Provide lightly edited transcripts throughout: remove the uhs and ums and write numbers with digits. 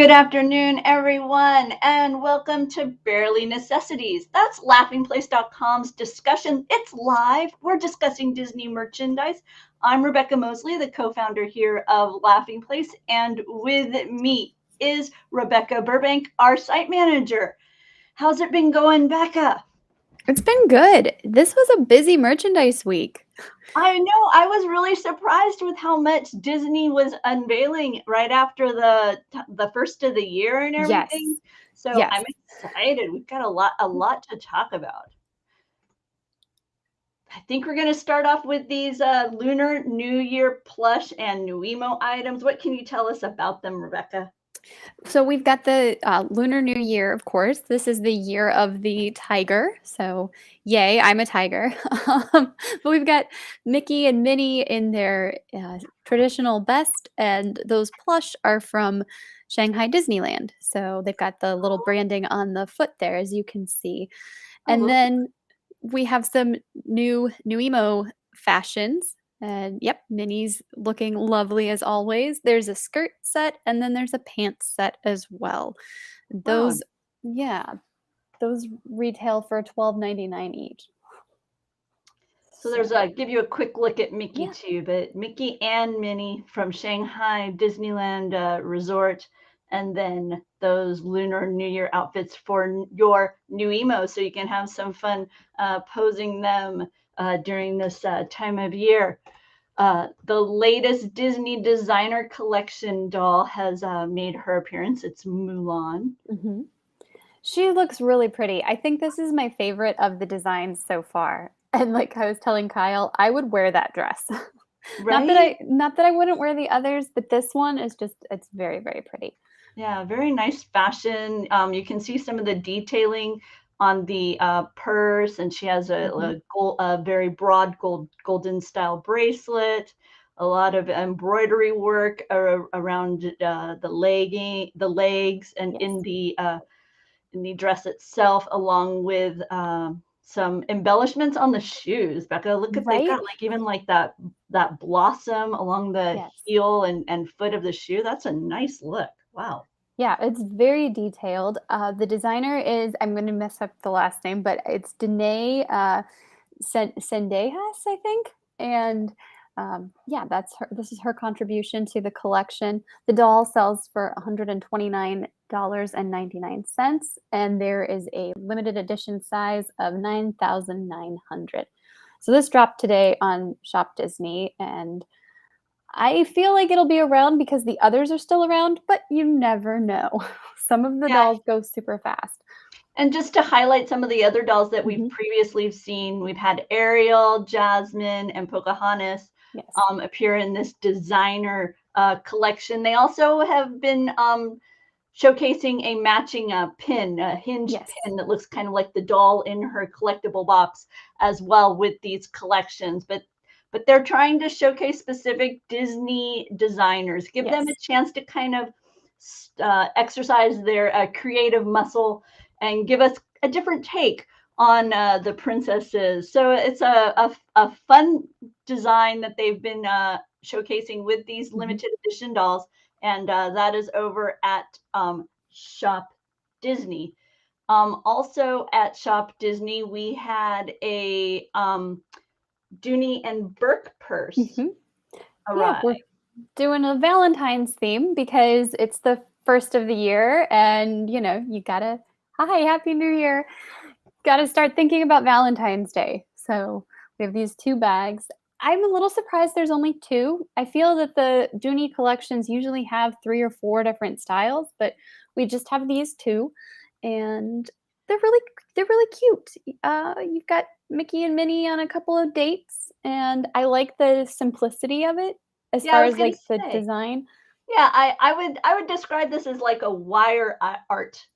Good afternoon, everyone, and welcome to Barely Necessities. That's laughingplace.com's discussion. It's live. We're discussing Disney merchandise. I'm Rebekah Mosley, the co-founder here of Laughing Place, and with me is Rebekah Burbank, our site manager. How's it been going, Becca? It's been good. This was a busy merchandise week. I know. I was really surprised with how much Disney was unveiling right after the first of the year and everything. Yes. So Yes. I'm excited. We've got a lot to talk about. I think we're going to start off with these Lunar New Year plush and Nuimo items. What can you tell us about them, Rebekah? So we've got the Lunar New Year, of course. This is the year of the tiger. So yay, I'm a tiger. But we've got Mickey and Minnie in their traditional best, and those plush are from Shanghai Disneyland. So they've got the little branding on the foot there, as you can see. And then we have some new Nuimo fashions. And yep, Minnie's looking lovely as always. There's a skirt set and then there's a pants set as well. Those, those retail for $12.99 each. So there's give you a quick look at Mickey too, but Mickey and Minnie from Shanghai Disneyland Resort, and then those Lunar New Year outfits for your Nuimo, so you can have some fun posing them during this time of year. The latest Disney designer collection doll has made her appearance. It's Mulan. Mm-hmm. She looks really pretty. I think this is my favorite of the designs so far. And like I was telling Kyle, I would wear that dress. Right? Not that I wouldn't wear the others, but this one is just, it's very, very pretty. Yeah, very nice fashion. You can see some of the detailing on the purse, and she has a very broad golden style bracelet, a lot of embroidery work around the legs, and in the dress itself, along with some embellishments on the shoes. Becca, look at they've got like even like that blossom along the heel and foot of the shoe. That's a nice look. Wow. Yeah, it's very detailed. The designer is, I'm going to mess up the last name, but it's Dooney Sendejas, I think. And that's her. This is her contribution to the collection. The doll sells for $129.99, and there is a limited edition size of 9,900. So this dropped today on shopDisney, and I feel like it'll be around because the others are still around, but you never know. Some of the dolls go super fast. And just to highlight some of the other dolls that we've previously seen, we've had Ariel, Jasmine, and Pocahontas appear in this designer collection. They also have been showcasing a matching pin, a hinge pin that looks kind of like the doll in her collectible box as well with these collections. But they're trying to showcase specific Disney designers, give them a chance to kind of exercise their creative muscle and give us a different take on the princesses. So it's a fun design that they've been showcasing with these limited edition dolls. And that is over at Shop Disney. Also at Shop Disney, we had a Dooney and Bourke purse. Yeah, we're doing a Valentine's theme because it's the first of the year, and you know, you gotta, hi, Happy New Year. Gotta start thinking about Valentine's Day. So we have these two bags. I'm a little surprised there's only two. I feel that the Dooney collections usually have 3 or 4 different styles, but we just have these two, and they're really cute. You've got Mickey and Minnie on a couple of dates, and I like the simplicity of it as far as like the design. Yeah, I would describe this as like a wire art,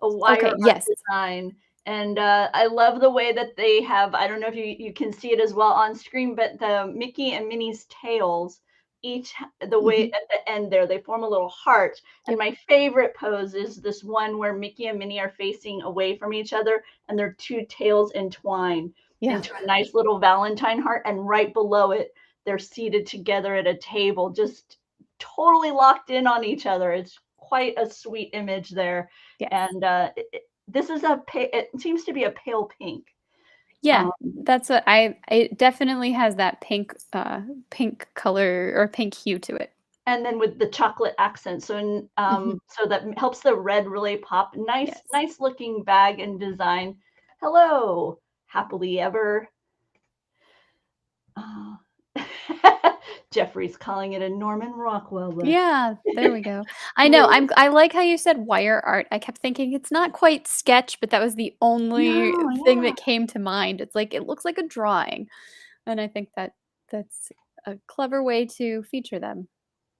design. And I love the way that they have, I don't know if you can see it as well on screen, but the Mickey and Minnie's tails, each the way at the end there, they form a little heart. And my favorite pose is this one where Mickey and Minnie are facing away from each other and their two tails entwine into a nice little Valentine heart. And right below it, they're seated together at a table, just totally locked in on each other. It's quite a sweet image there. Yes. And this is it seems to be a pale pink. Yeah, that's what it definitely has that pink color or pink hue to it. And then with the chocolate accent, so so that helps the red really pop. Yes. Nice looking bag and design. Hello, happily ever. Oh. Jeffrey's calling it a Norman Rockwell look. Yeah, there we go. I know, I like how you said wire art. I kept thinking it's not quite sketch, but that was the only No, thing yeah. that came to mind. It's like, it looks like a drawing, and I think that's a clever way to feature them.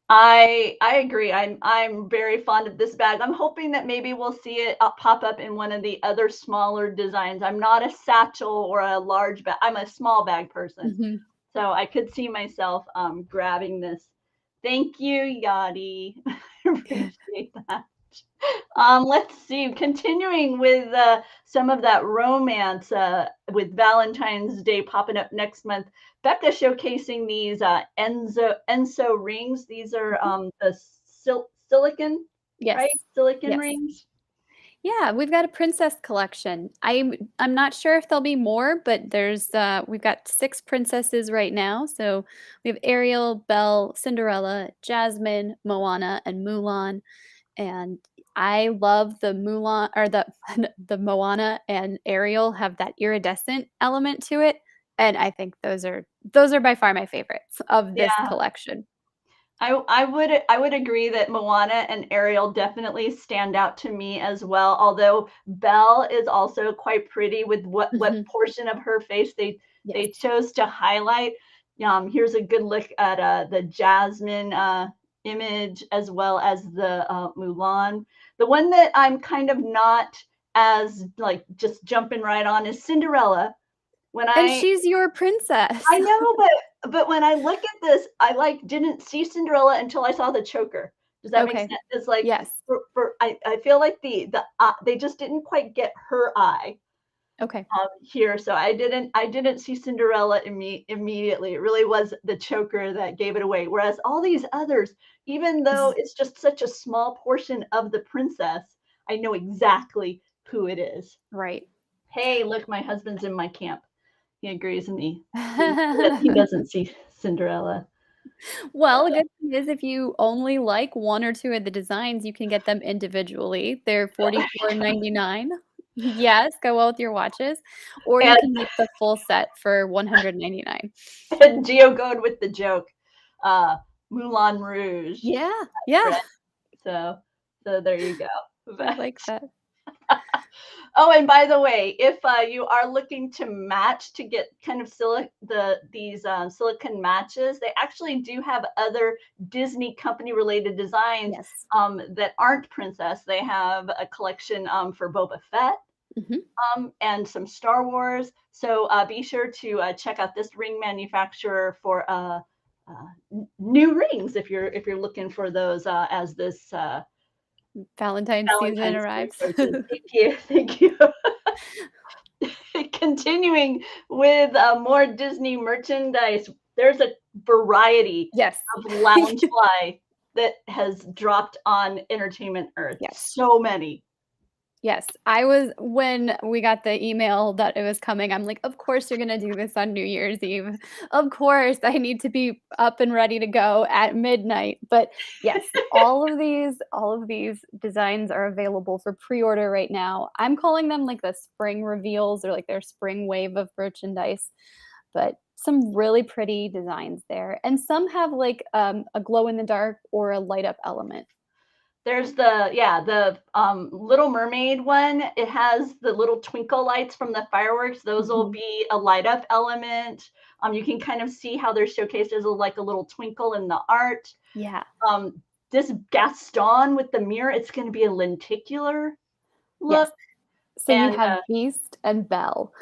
I agree. I'm very fond of this bag. I'm hoping that maybe we'll see it pop up in one of the other smaller designs. I'm not a satchel or a large bag. I'm a small bag person. Mhm. So I could see myself grabbing this. Thank you, Yadi. Appreciate that. Let's see. Continuing with some of that romance with Valentine's Day popping up next month. Bekah showcasing these Enso rings. These are the silicon, Yes. right? Silicon Yes. rings. Yeah, we've got a princess collection. I'm not sure if there'll be more, but there's we've got 6 princesses right now. So we have Ariel, Belle, Cinderella, Jasmine, Moana, and Mulan. And I love the Mulan or the the Moana and Ariel have that iridescent element to it. And I think those are by far my favorites of this Yeah. collection. I would agree that Moana and Ariel definitely stand out to me as well. Although Belle is also quite pretty with what Mhm. portion of her face Yes. they chose to highlight. Here's a good look at the Jasmine image as well as the Mulan. The one that I'm kind of not as like just jumping right on is Cinderella. When And she's your princess. I know, but when I look at this, I, like, didn't see Cinderella until I saw the choker. Does that make Okay. sense? It's like Yes. I feel like they just didn't quite get her eye, Okay. here, so I didn't see Cinderella immediately. It really was the choker that gave it away, whereas all these others, even though it's just such a small portion of the princess, I know exactly who it is. Right. "Hey, look, my husband's in my camp." He agrees with me. He doesn't see Cinderella. Well, the good thing is if you only like 1 or 2 of the designs, you can get them individually. They're $44.99. Yes, go well with your watches, or you And can get the full set for $199. and Geogode with the joke, uh, Moulin Rouge, Yeah, yeah, right? So so there you go. I like that. Oh, and by the way, if you are looking to match to get kind of these silicon matches, they actually do have other Disney company related designs Yes. that aren't princess. They have a collection for Boba Fett Mhm. and some Star Wars. So be sure to check out this ring manufacturer for new rings if you're looking for those as this Valentine's season Valentine's Day arrives. approaches. Thank you. Thank you. Continuing with more Disney merchandise, there's a variety Yes. of Loungefly that has dropped on Entertainment Earth. Yes. So many. Yes, when we got the email that it was coming, I'm like, "Of course you're gonna do this on New Year's Eve. Of course, I need to be up and ready to go at midnight." But yes, all of these designs are available for pre-order right now. I'm calling them like the spring reveals or like their spring wave of merchandise, but some really pretty designs there. And some have like a glow in the dark or a light up element. There's the Little Mermaid one. It has the little twinkle lights from the fireworks. Those will Mhm. be a light up element. You can kind of see how they're showcased as like a little twinkle in the art. Yeah. This Gaston with the mirror, it's going to be a lenticular Yes. look, So you and have Beast and Belle.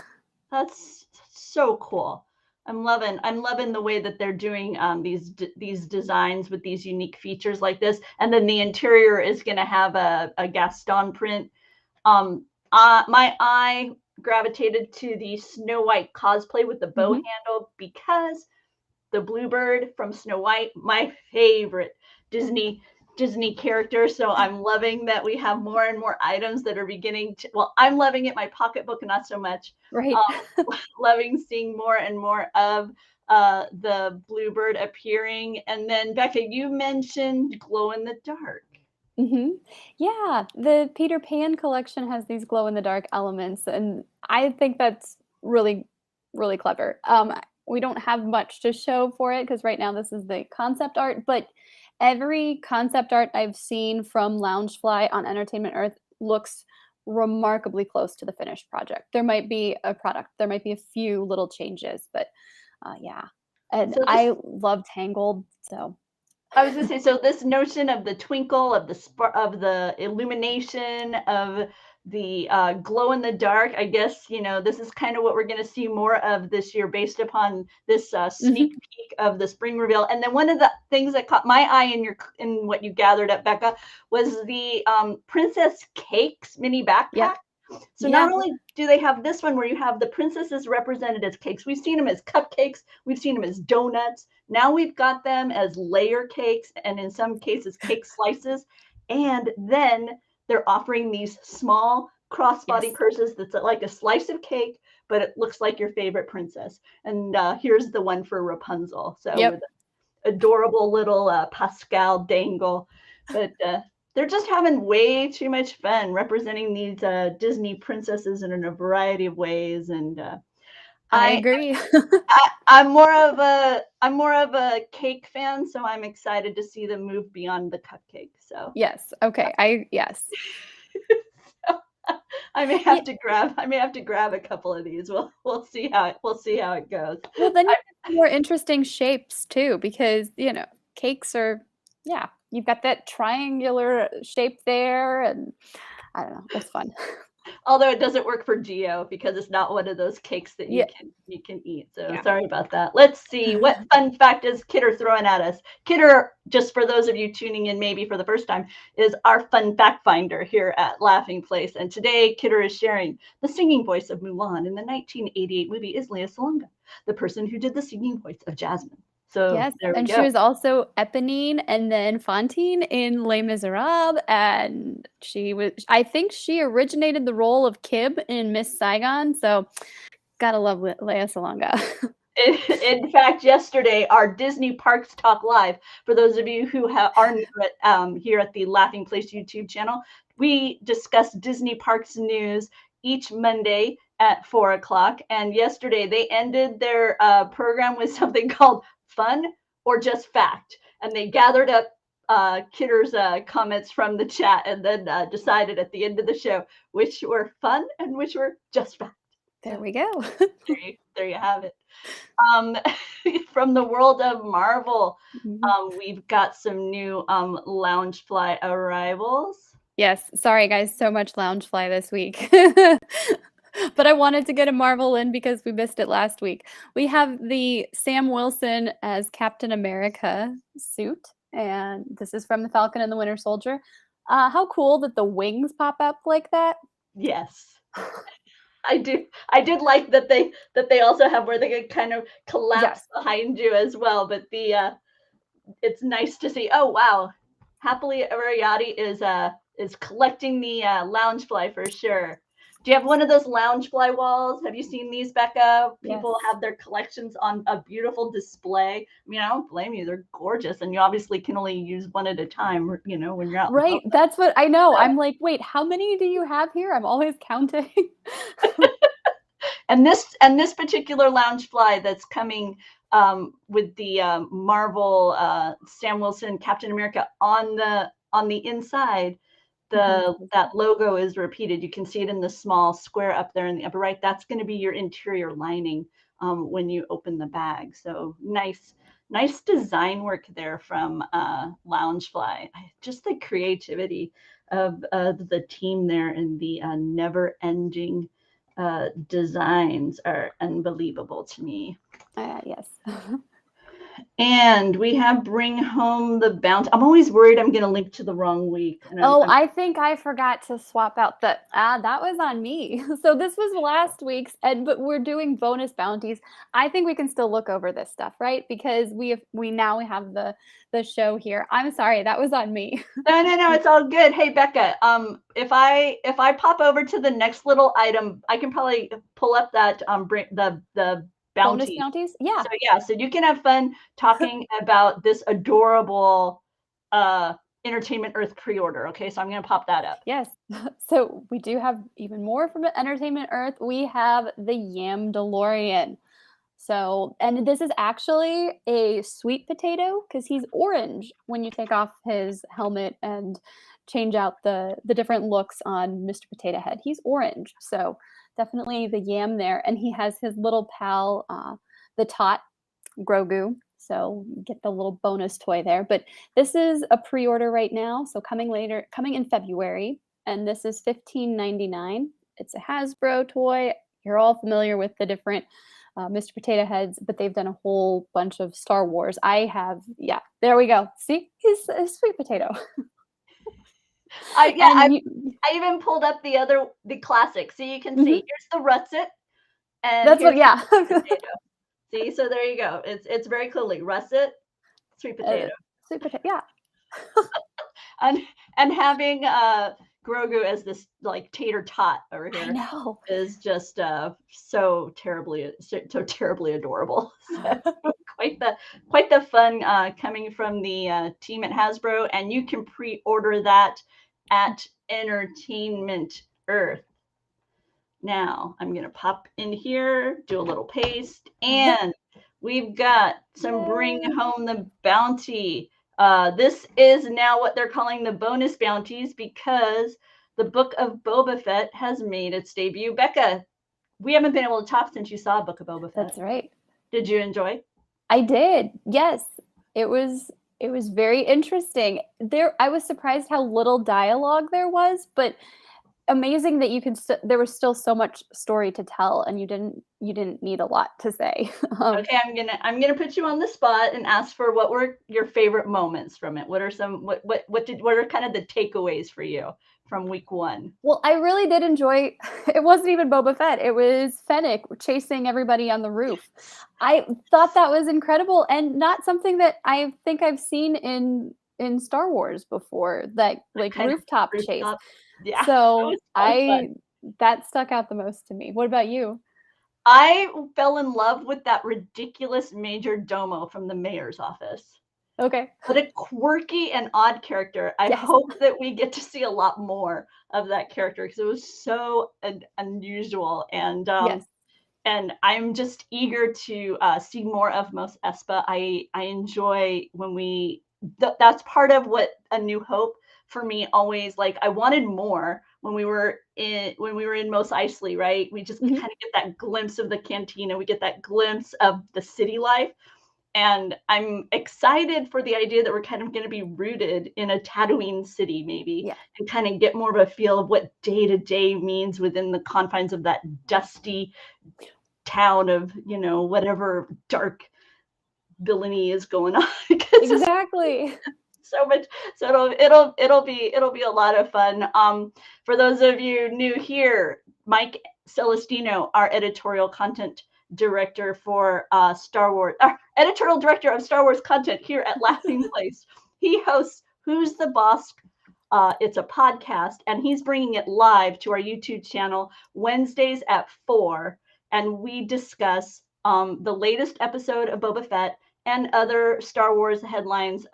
that's so cool. I'm loving the way that they're doing these designs with these unique features like this, and then the interior is going to have a Gaston print. My eye gravitated to the Snow White cosplay with the bow Mhm. handle because the bluebird from Snow White, my favorite Disney Disney characters. So I'm loving that we have more and more items that are beginning to, well, I'm loving it. My pocketbook, not so much. Right. Loving seeing more and more of the bluebird appearing. And then Bekah, you mentioned glow in the dark. Yeah, the Peter Pan collection has these glow in the dark elements, and I think that's really, really clever. We don't have much to show for it because right now this is the concept art, but every concept art I've seen from Loungefly on Entertainment Earth looks remarkably close to the finished project. There might be a few little changes, but yeah. And So I love Tangled, so I was gonna say, so this notion of the twinkle, of the illumination, of the glow in the dark, I guess, this is kind of what we're gonna see more of this year based upon this sneak peek of the spring reveal. And then one of the things that caught my eye in what you gathered up, Bekah, was the princess cakes mini backpack. yeah. So not only do they have this one where you have the princesses represented as cakes, we've seen them as cupcakes, we've seen them as donuts. Now we've got them as layer cakes and in some cases cake slices. And then they're offering these small crossbody purses that's like a slice of cake, but it looks like your favorite princess. And here's the one for Rapunzel. So with an adorable little Pascal dangle. But they're just having way too much fun representing these Disney princesses in a variety of ways. And I agree. I'm more of a cake fan, so I'm excited to see them move beyond the cupcake. So yes. Okay. Yes. I may have to grab a couple of these. We'll see how it goes. Well, then you have more interesting shapes too, because cakes are you've got that triangular shape there, and I don't know, it's fun. Although it doesn't work for Geo because it's not one of those cakes that you can eat. So sorry about that. Let's see what fun fact is Kidder throwing at us. Kidder, just for those of you tuning in maybe for the first time, is our fun fact finder here at Laughing Place. And today Kidder is sharing the singing voice of Mulan in the 1988 movie is Lea Salonga, the person who did the singing voice of Jasmine. So yes, there we and go. she was also Eponine and then Fantine in Les Miserables, and I think she originated the role of Kib in Miss Saigon, so gotta love Lea Salonga. In fact, yesterday, our Disney Parks Talk Live, for those of you who are new here at the Laughing Place YouTube channel, we discuss Disney Parks news each Monday at 4:00. And yesterday, they ended their program with something called Fun or Just Fact. And they gathered up Kidder's comments from the chat and then decided at the end of the show which were fun and which were just fact. There we go. There you have it. From the world of Marvel, we've got some new Loungefly arrivals. Yes, sorry guys, so much Loungefly this week. But I wanted to get a Marvel in because we missed it last week. We have the Sam Wilson as Captain America suit, and this is from the Falcon and the Winter Soldier. How cool that the wings pop up like that. Yes. I did like that they also have where they can kind of collapse behind you as well. But it's nice to see. Oh wow, Happily Ever Yachty is collecting the Loungefly for sure. Do you have one of those Loungefly walls? Have you seen these, Bekah? People have their collections on a beautiful display. I mean, I don't blame you. They're gorgeous, and you obviously can only use one at a time. When you're out. Right. That's what I know. I'm like, wait, how many do you have here? I'm always counting. And this particular Loungefly that's coming with the Marvel Sam Wilson Captain America on the inside. That logo is repeated. You can see it in the small square up there in the upper right. That's going to be your interior lining when you open the bag. So nice design work there from Loungefly. Just the creativity of the team there and the never-ending designs are unbelievable to me. Yes. And we have Bring Home the Bounty. I'm always worried I'm going to link to the wrong week. And I think I forgot to swap out that was on me. So this was last week's, but we're doing bonus bounties. I think we can still look over this stuff, right? Because we now have the show here. I'm sorry, that was on me. No, it's all good. Hey, Bekah, if I pop over to the next little item, I can probably pull up that bring the bounty. Bonus bounties? Yeah. So you can have fun talking about this adorable Entertainment Earth pre-order. Okay, so I'm going to pop that up. Yes. So we do have even more from Entertainment Earth. We have the Yamdalorian. So, and this is actually a sweet potato because he's orange when you take off his helmet and change out the different looks on Mr. Potato Head. He's orange. So definitely the yam there. And he has his little pal, the Tot, Grogu. So you get the little bonus toy there. But this is a pre-order right now. So coming in February. And this is $15.99. It's a Hasbro toy. You're all familiar with the different Mr. Potato Heads, but they've done a whole bunch of Star Wars. There we go. See, he's a sweet potato. I even pulled up the classic, so you can see. Here's the Russet, and that's the potato. See, so there you go. It's very clearly Russet, sweet potato. Sweet potato, yeah. and having Grogu as this like tater tot over here, I know, is just so terribly adorable. So quite the fun coming from the team at Hasbro, and you can pre-order that at Entertainment Earth. Now I'm gonna pop in here, do a little paste, and we've got some Bring Home the Bounty. This is now what they're calling the bonus bounties because the Book of Boba Fett has made its debut. Bekah, we haven't been able to talk since you saw Book of Boba Fett. That's right. Did you enjoy? I did. Yes, it was very interesting. I was surprised how little dialogue there was, but amazing that you could. There was still so much story to tell, and you didn't need a lot to say. Okay, I'm gonna put you on the spot and ask for what were your favorite moments from it. What are kind of the takeaways for you from week one? Well, I really did enjoy. It wasn't even Boba Fett. It was Fennec chasing everybody on the roof. I thought that was incredible and not something that I think I've seen in Star Wars before. That like rooftop chase. Yeah. So that stuck out the most to me. What about you? I fell in love with that ridiculous Major Domo from the mayor's office. Okay. What a quirky and odd character. I hope that we get to see a lot more of that character because it was so unusual. And and I'm just eager to see more of Mos Espa. I enjoy when that's part of what A New Hope for me always, like, I wanted more when we were in Mos Eisley, right? We just kind of get that glimpse of the cantina. We get that glimpse of the city life. And I'm excited for the idea that we're kind of going to be rooted in a Tatooine city, maybe, and kind of get more of a feel of what day to day means within the confines of that dusty town of, whatever dark villainy is going on. Exactly. So much. So it'll be a lot of fun. For those of you new here, Mike Celestino, our editorial content director for Star Wars, editorial director of Star Wars content here at Laughing Place. He hosts Who's the Boss? It's a podcast, and he's bringing it live to our YouTube channel Wednesdays at 4, and we discuss the latest episode of Boba Fett and other Star Wars headlines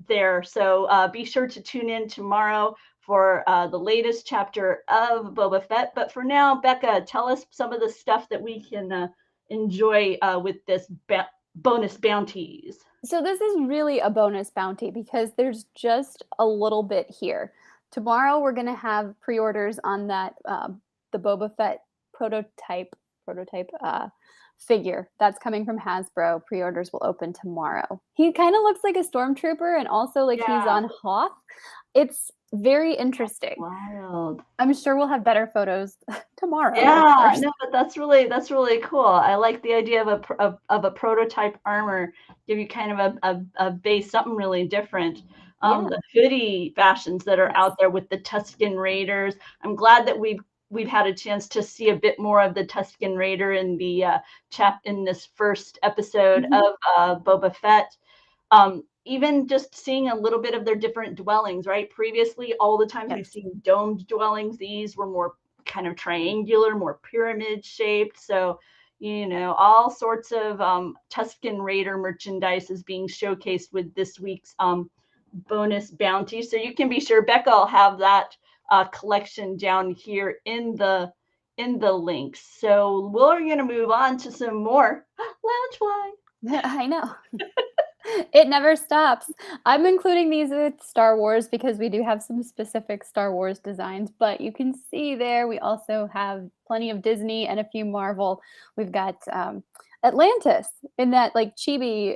there. So be sure to tune in tomorrow for the latest chapter of Boba Fett. But for now, Bekah, tell us some of the stuff that we can enjoy with this bonus bounties. So this is really a bonus bounty because there's just a little bit here. Tomorrow we're going to have pre-orders on that the Boba Fett prototype figure that's coming from Hasbro. Pre-orders will open tomorrow. He kind of looks like a stormtrooper and also like he's on Hoth. It's very interesting. Wild. I'm sure we'll have better photos tomorrow. Yeah, no, but that's really cool. I like the idea of a prototype armor, give you kind of a base, something really different. The hoodie fashions that are out there with the Tusken Raiders. I'm glad that we've had a chance to see a bit more of the Tusken Raider in the in this first episode of Boba Fett. Even just seeing a little bit of their different dwellings, right? Previously, all the times we've seen domed dwellings, these were more kind of triangular, more pyramid shaped. So, you know, all sorts of Tusken Raider merchandise is being showcased with this week's bonus bounty. So you can be sure Bekah will have that collection down here in the links. So we're going to move on to some more Loungefly. I know. It never stops. I'm including these with Star Wars because we do have some specific Star Wars designs, but you can see there we also have plenty of Disney and a few Marvel. We've got Atlantis in that like chibi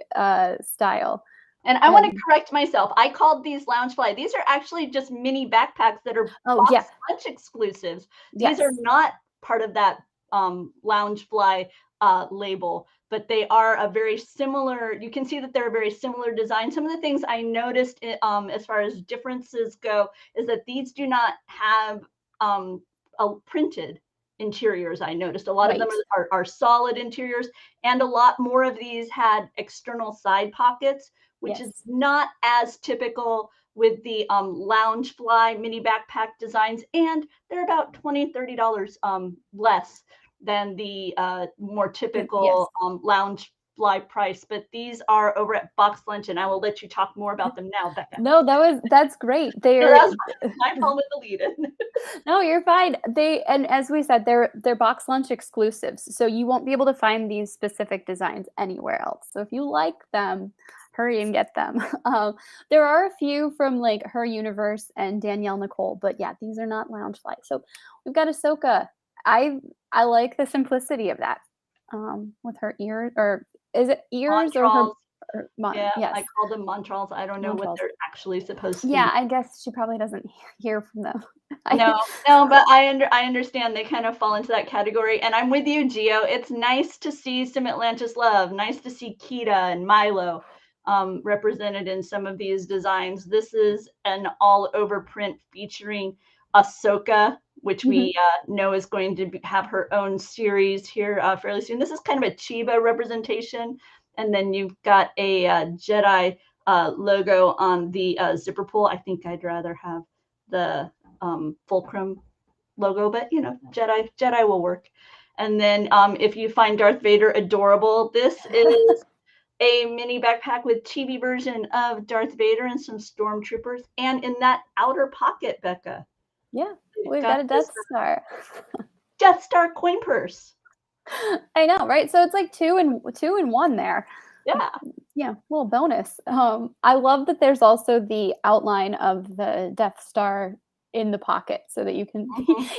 style. And I want to correct myself. I called these Loungefly. These are actually just mini backpacks that are BoxLunch exclusives. These are not part of that Loungefly label, but they are a very similar, you can see that they're a very similar design. Some of the things I noticed as far as differences go is that these do not have printed interiors. I noticed a lot of them are solid interiors, and a lot more of these had external side pockets, which is not as typical with the Loungefly mini backpack designs, and they're about $20-$30 less than the more typical Loungefly price. But these are over at BoxLunch, and I will let you talk more about them now, Bekah. No, that's great. That's my fault with the lead-in. No, you're fine. And as we said, they're BoxLunch exclusives, so you won't be able to find these specific designs anywhere else. So if you like them, hurry and get them. There are a few from like Her Universe and Danielle Nicole, but yeah, these are not Loungefly. So we've got Ahsoka. I like the simplicity of that with her ears, or is it ears Montrals. or yes. I call them Montrals. I don't know what they're actually supposed to be. Yeah, I guess she probably doesn't hear from them. No, but I understand they kind of fall into that category. And I'm with you, Gio. It's nice to see some Atlantis love. Nice to see Kita and Milo represented in some of these designs. This is an all-over print featuring Ahsoka, which we know is going to have her own series here fairly soon. This is kind of a Chiba representation. And then you've got a Jedi logo on the zipper pull. I think I'd rather have the fulcrum logo, but you know, Jedi will work. And then if you find Darth Vader adorable, this is a mini backpack with chibi version of Darth Vader and some stormtroopers. And in that outer pocket, Bekah. Yeah, we've got a Death Star. Death Star coin purse. I know, right? So it's like two in one there. Yeah. Yeah, little bonus. I love that there's also the outline of the Death Star in the pocket so that you can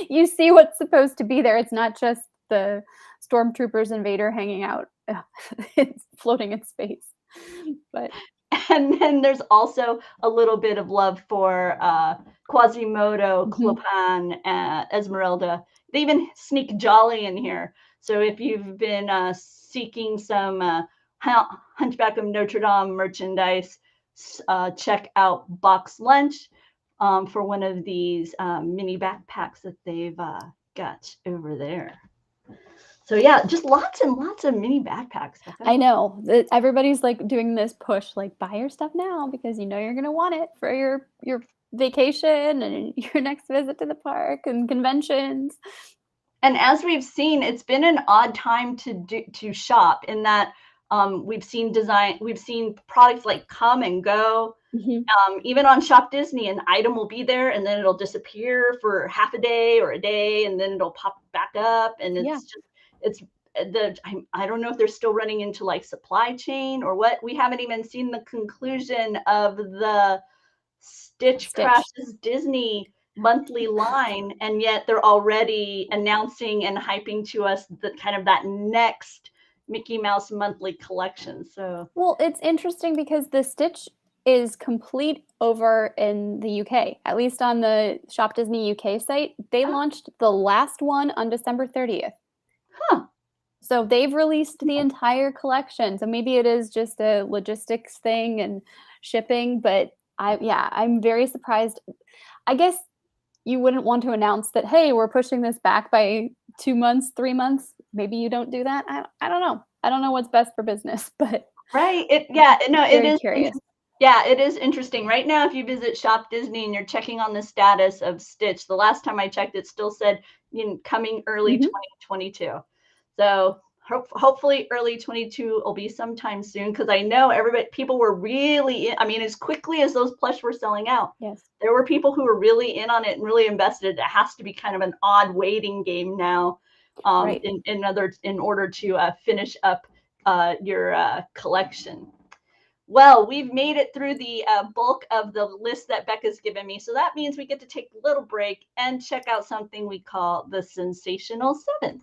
you see what's supposed to be there. It's not just the stormtroopers and Vader hanging out. It's floating in space. But and then there's also a little bit of love for Quasimodo, Clopan, Esmeralda. They even sneak Jolly in here. So if you've been seeking some Hunchback of Notre Dame merchandise, check out BoxLunch for one of these mini backpacks that they've got over there. So yeah, just lots and lots of mini backpacks. I know. Everybody's like doing this push, like buy your stuff now because you know you're gonna want it for your vacation and your next visit to the park and conventions. And as we've seen, it's been an odd time to shop in that we've seen products like come and go. Even on shopDisney, an item will be there and then it'll disappear for half a day or a day, and then it'll pop back up. And I don't know if they're still running into like supply chain or what. We haven't even seen the conclusion of the Stitch Crashes Disney monthly line, and yet they're already announcing and hyping to us the kind of that next Mickey Mouse monthly collection. So well, it's interesting because the Stitch is complete over in the UK. At least on the Shop Disney UK site, they launched the last one on December 30th. Huh. So they've released the entire collection. So maybe it is just a logistics thing and shipping, but I'm very surprised. I guess you wouldn't want to announce that, hey, we're pushing this back by 2 months, 3 months. Maybe you don't do that. I don't know. I don't know what's best for business, but right. It is curious. Yeah, it is interesting. Right now, if you visit Shop Disney and you're checking on the status of Stitch, the last time I checked, it still said coming early 2022. So hopefully early 22 will be sometime soon, because I know people were really in. I mean, as quickly as those plush were selling out, yes, there were people who were really in on it and really invested. It has to be kind of an odd waiting game now, right. in order to finish up your collection. Well, we've made it through the bulk of the list that Bekah's given me. So that means we get to take a little break and check out something we call the Sensational Seven.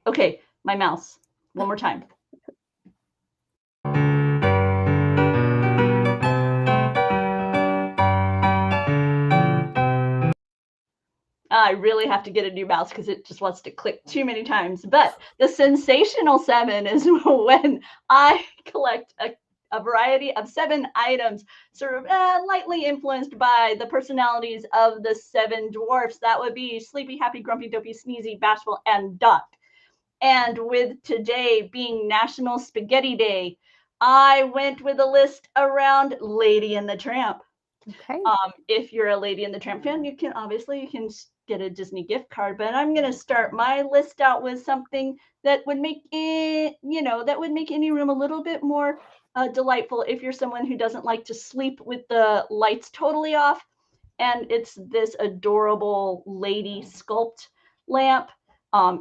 Okay, my mouse. One more time. I really have to get a new mouse because it just wants to click too many times. But the Sensational Seven is when I collect a variety of 7 items, sort of lightly influenced by the personalities of the 7 dwarfs. That would be Sleepy, Happy, Grumpy, Dopey, Sneezy, Bashful, and Duck. And with today being National Spaghetti Day, I went with a list around Lady and the Tramp. Okay. If you're a Lady and the Tramp fan, you can get a Disney gift card, but I'm going to start my list out with something that would make it, that would make any room a little bit more delightful if you're someone who doesn't like to sleep with the lights totally off. And it's this adorable lady sculpt lamp.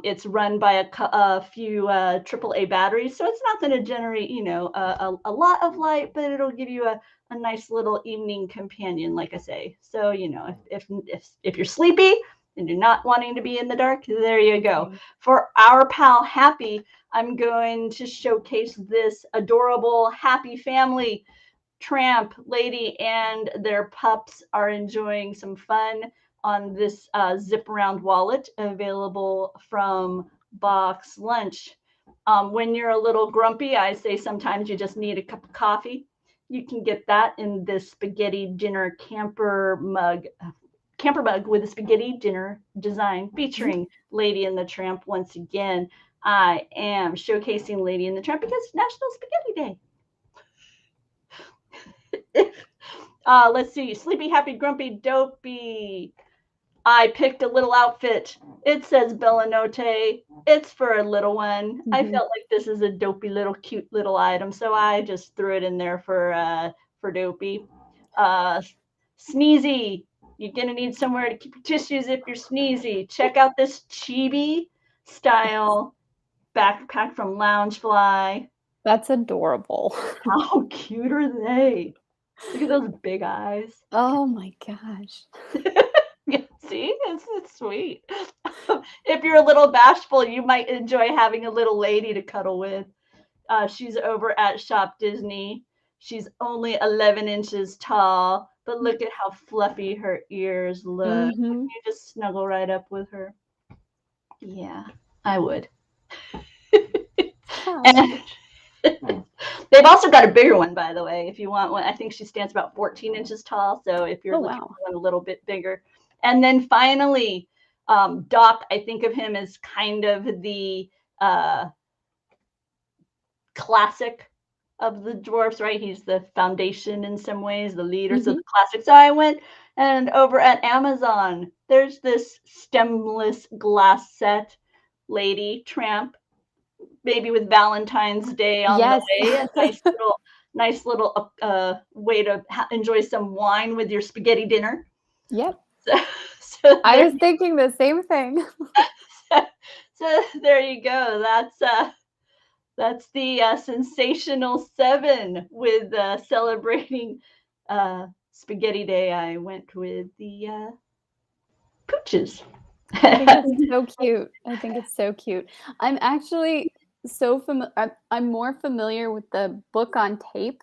It's run by a few AAA batteries, so it's not going to generate, a lot of light, but it'll give you a nice little evening companion, like I say. So, if you're sleepy and you're not wanting to be in the dark, there you go. For our pal Happy, I'm going to showcase this adorable happy family. Tramp, Lady, and their pups are enjoying some fun on this zip around wallet available from BoxLunch. When you're a little grumpy, I say sometimes you just need a cup of coffee. You can get that in this spaghetti dinner camper mug with a spaghetti dinner design featuring Lady and the Tramp. Once again, I am showcasing Lady and the Tramp because it's National Spaghetti Day. Let's see. Sleepy, Happy, Grumpy, Dopey. I picked a little outfit. It says Bellanote. It's for a little one. I felt like this is a dopey little cute little item, so I just threw it in there for Dopey. Sneezy. You're gonna need somewhere to keep your tissues if you're sneezy. Check out this chibi style backpack from Loungefly. That's adorable. How cute are they? Look at those big eyes. Oh my gosh. See, it's sweet. If you're a little bashful, you might enjoy having a little lady to cuddle with. She's over at Shop Disney. She's only 11 inches tall, but look at how fluffy her ears look. You just snuggle right up with her. Yeah, I would. And they've also got a bigger one, by the way, if you want one. I think she stands about 14 inches tall. So if you're looking for one a little bit bigger. And then finally, Doc, I think of him as kind of the classic of the dwarfs, right? He's the foundation in some ways, the leaders of the classic. So I went and over at Amazon, there's this stemless glass set Lady Tramp, maybe with Valentine's Day on the way. A nice little way to enjoy some wine with your spaghetti dinner. Yep. So I was thinking the same thing. So there you go. That's the Sensational Seven with celebrating Spaghetti Day. I went with the pooches. I think it's so cute. I'm actually I'm more familiar with the book on tape.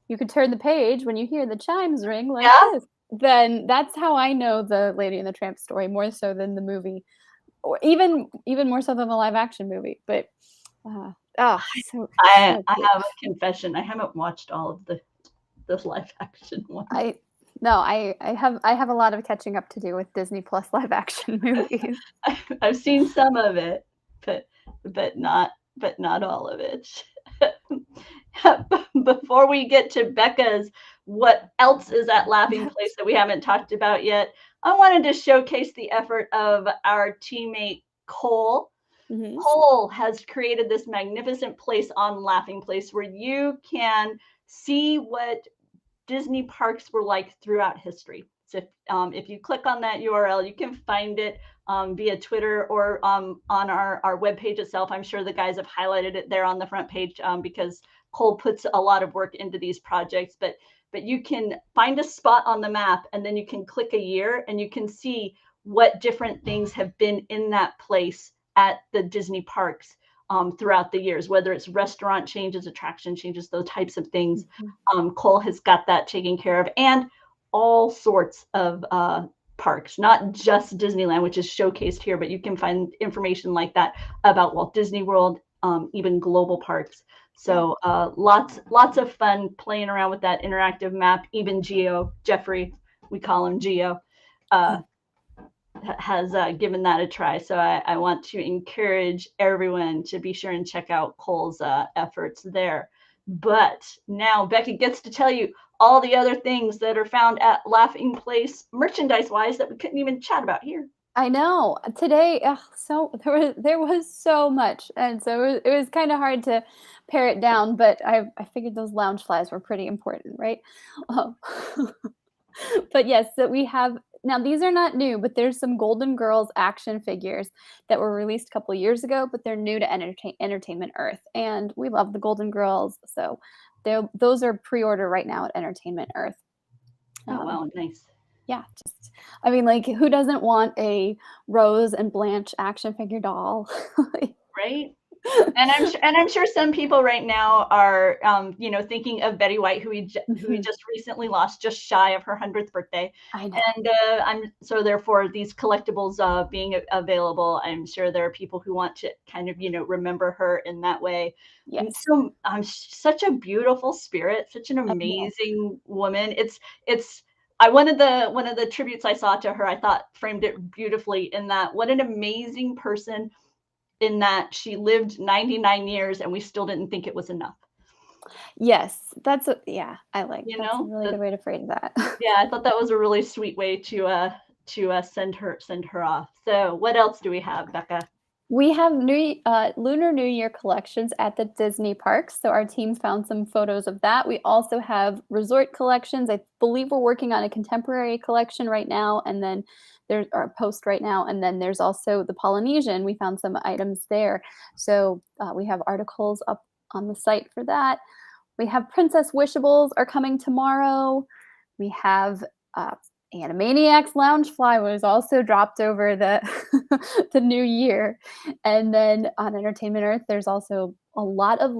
You could turn the page when you hear the chimes ring like Yeah. this. Then that's how I know the Lady and the Tramp story, more so than the movie, or even more so than the live action movie. But so I good. have a confession. I haven't watched all of the live action ones. I have a lot of catching up to do with Disney Plus live action movies. I've seen some of it, but not all of it. Before we get to Bekah's what else is at Laughing Place that we haven't talked about yet, I wanted to showcase the effort of our teammate Cole. Cole has created this magnificent place on Laughing Place where you can see what Disney parks were like throughout history. So if you click on that URL, you can find it via Twitter or on our webpage itself. I'm sure the guys have highlighted it there on the front page because Cole puts a lot of work into these projects. But you can find a spot on the map and then you can click a year and you can see what different things have been in that place at the Disney parks throughout the years, whether it's restaurant changes, attraction changes, those types of things. Cole has got that taken care of, and all sorts of parks, not just Disneyland, which is showcased here, but you can find information like that about Walt Disney World, even global parks. So lots of fun playing around with that interactive map. Even Jeffrey, we call him Geo, has given that a try. So I want to encourage everyone to be sure and check out Cole's efforts there. But now Bekah gets to tell you all the other things that are found at Laughing Place merchandise-wise that we couldn't even chat about here. I know. Today, so there was so much, and so it was kind of hard to pare it down. But I figured those Loungeflies were pretty important, right? But yes, so we have now. These are not new, but there's some Golden Girls action figures that were released a couple of years ago, but they're new to Entertainment Earth, and we love the Golden Girls, so those are pre-order right now at Entertainment Earth. Oh wow, nice. Yeah, I mean, like, who doesn't want a Rose and Blanche action figure doll? Right? And I'm sure some people right now are thinking of Betty White, who we just recently lost, just shy of her 100th birthday. I know. And so therefore these collectibles being available, I'm sure there are people who want to kind of remember her in that way. Yes. And so such a beautiful spirit, such an amazing woman. It's one of the tributes I saw to her, I thought framed it beautifully in that what an amazing person, in that she lived 99 years and we still didn't think it was enough. Yes, I like that's a really good way to phrase that. Yeah, I thought that was a really sweet way to send her off. So what else do we have, Bekah? We have Lunar New Year collections at the Disney parks. So our team found some photos of that. We also have resort collections. I believe we're working on a contemporary collection right now, and then there's our post right now, and then there's also the Polynesian. We found some items there. So we have articles up on the site for that. We have Princess Wishables are coming tomorrow. We have Animaniacs Loungefly was also dropped over the the new year. And then on Entertainment Earth, there's also a lot of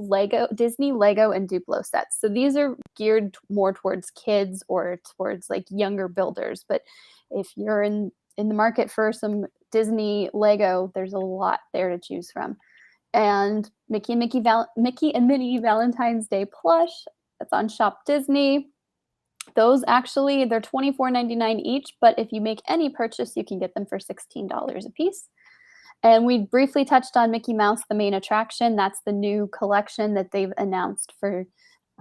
Disney Lego and Duplo sets. So these are geared more towards kids or towards like younger builders. But if you're in the market for some Disney Lego, there's a lot there to choose from. And Mickey and Minnie Valentine's Day plush, that's on Shop Disney. Those actually, they're $24.99 each, but if you make any purchase, you can get them for $16 a piece. And we briefly touched on Mickey Mouse, the main attraction. That's the new collection that they've announced for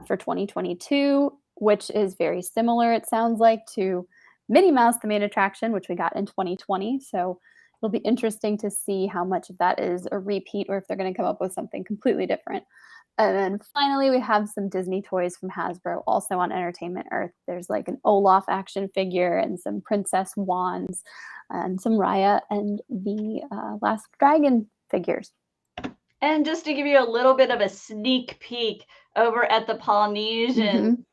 2022, which is very similar, it sounds like, to Minnie Mouse, the main attraction, which we got in 2020. So it'll be interesting to see how much of that is a repeat or if they're going to come up with something completely different. And then finally, we have some Disney toys from Hasbro also on Entertainment Earth. There's like an Olaf action figure and some princess wands and some Raya and the Last Dragon figures. And just to give you a little bit of a sneak peek, over at the Polynesian,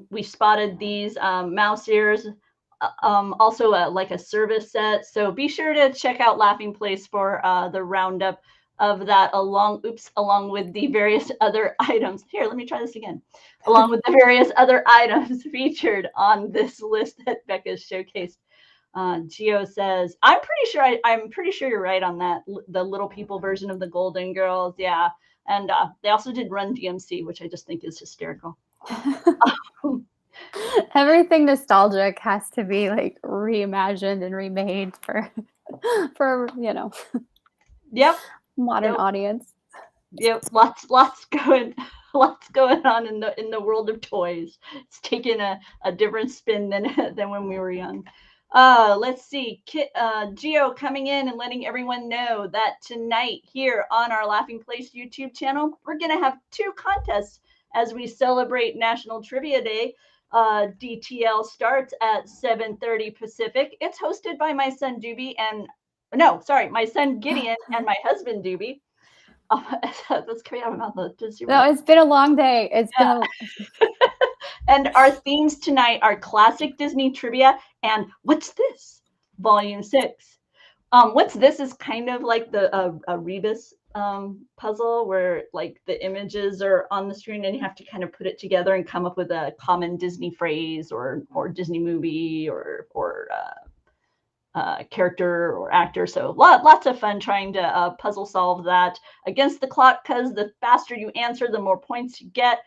we spotted these mouse ears, also like a service set. So be sure to check out Laughing Place for the roundup of that along with the various other items. Here, let me try this again. Along with the various other items featured on this list that Bekah's showcased. Gio says, I'm pretty sure you're right on that. The Little People version of the Golden Girls. Yeah. And they also did Run DMC, which I just think is hysterical. Everything nostalgic has to be like reimagined and remade for Yep. modern audience. Yep. Lots going on in the world of toys. It's taken a different spin than when we were young. Let's see. Gio coming in and letting everyone know that tonight here on our Laughing Place YouTube channel, we're going to have 2 contests as we celebrate National Trivia Day. DTL starts at 7:30 Pacific. It's hosted by my son my son Gideon and my husband Doobie. That's coming out of my mouth. No, it's been a long day. It's been And our themes tonight are classic Disney trivia and What's This? Volume 6. What's This is kind of like the Rebus puzzle where like the images are on the screen and you have to kind of put it together and come up with a common Disney phrase or Disney movie or character or actor. So lots of fun trying to puzzle solve that against the clock, because the faster you answer, the more points you get.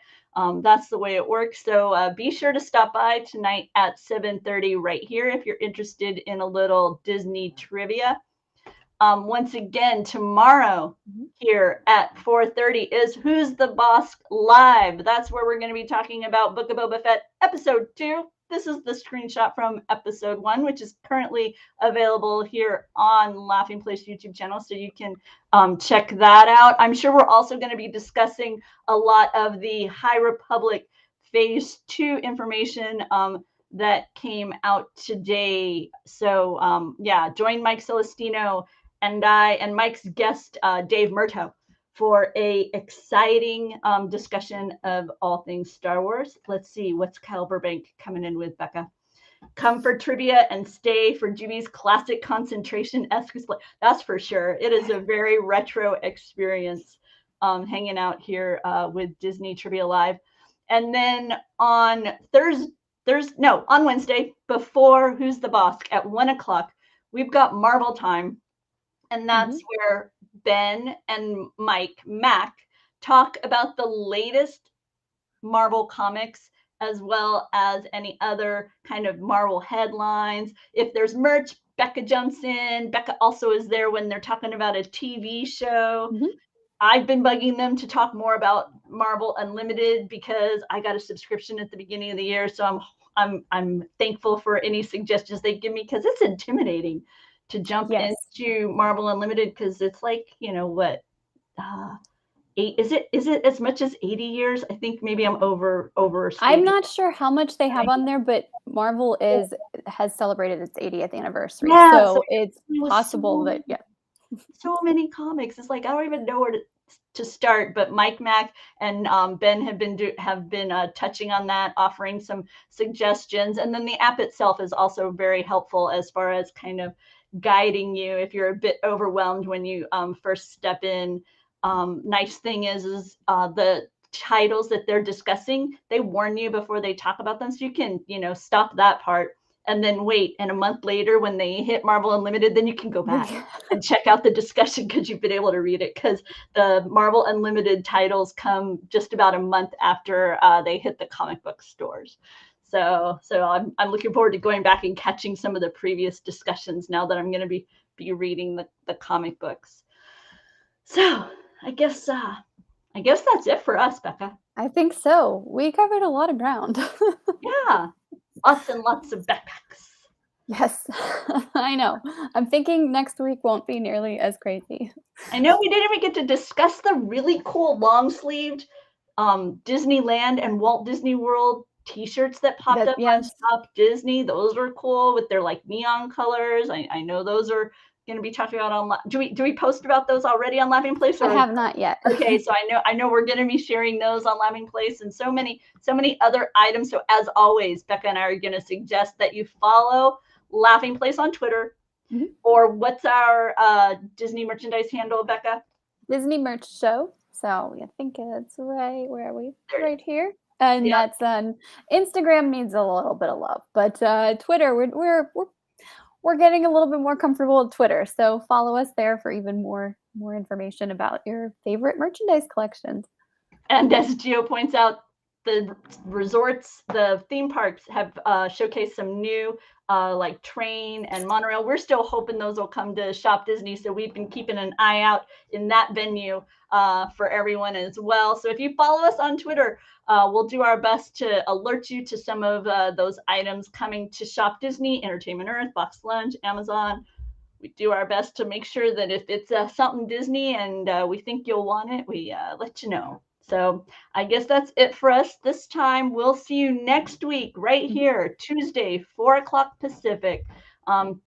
That's the way it works. So be sure to stop by tonight at 7:30 right here if you're interested in a little Disney trivia. Once again, tomorrow here at 4:30 is Who's the Boss Live. That's where we're going to be talking about Book of Boba Fett episode 2. This is the screenshot from episode 1, which is currently available here on Laughing Place YouTube channel. So you can check that out. I'm sure we're also going to be discussing a lot of the High Republic Phase 2 information that came out today. So yeah, join Mike Celestino and I and Mike's guest, Dave Murtaugh, for a exciting discussion of all things Star Wars. Let's see, what's Kyle Burbank coming in with, Bekah? Come for trivia and stay for Juby's classic concentration-esque display. That's for sure. It is a very retro experience hanging out here with Disney Trivia Live. And then on on Wednesday, before Who's the Boss at 1 o'clock, we've got Marvel Time. And that's where Ben and Mike Mack talk about the latest Marvel comics, as well as any other kind of Marvel headlines. If there's merch, Bekah jumps in. Bekah also is there when they're talking about a TV show. I've been bugging them to talk more about Marvel Unlimited because I got a subscription at the beginning of the year. So I'm thankful for any suggestions they give me, because it's intimidating to jump into Marvel Unlimited, because it's like, what, is it as much as 80 years? I think maybe I'm over. I'm not sure how much they have on there, but Marvel has celebrated its 80th anniversary. Yeah, so it's possible that so many comics. It's like I don't even know where to start. But Mike Mack and Ben have been touching on that, offering some suggestions, and then the app itself is also very helpful as far as kind of guiding you if you're a bit overwhelmed when you first step in. Nice thing is the titles that they're discussing, they warn you before they talk about them, so you can stop that part and then wait, and a month later when they hit Marvel Unlimited, then you can go back and check out the discussion because you've been able to read it, because the Marvel Unlimited titles come just about a month after they hit the comic book stores. So I'm looking forward to going back and catching some of the previous discussions now that I'm going to be reading the comic books. So I guess that's it for us, Bekah. I think so. We covered a lot of ground. Yeah, lots and lots of backpacks. Yes, I know. I'm thinking next week won't be nearly as crazy. I know we didn't even get to discuss the really cool long-sleeved Disneyland and Walt Disney World t-shirts that popped up on Shop Disney. Those were cool with their like neon colors. I know those are going to be talked about online. Do we post about those already on Laughing Place? I have not yet. Okay, so I know we're going to be sharing those on Laughing Place, and so many other items. So as always, Bekah and I are going to suggest that you follow Laughing Place on Twitter, or what's our Disney merchandise handle, Bekah? Disney merch show. So I think it's right, where are we? Right here. And Yep. that's on Instagram, needs a little bit of love, but Twitter, we're getting a little bit more comfortable with Twitter. So follow us there for even more information about your favorite merchandise collections. And as Gio points out, the resorts, the theme parks have showcased some new like train and monorail. We're still hoping those will come to Shop Disney. So we've been keeping an eye out in that venue for everyone as well. So if you follow us on Twitter, we'll do our best to alert you to some of those items coming to Shop Disney, Entertainment Earth, BoxLunch, Amazon. We do our best to make sure that if it's something Disney and we think you'll want it, we let you know. So I guess that's it for us this time. We'll see you next week right here, Tuesday, 4 o'clock Pacific.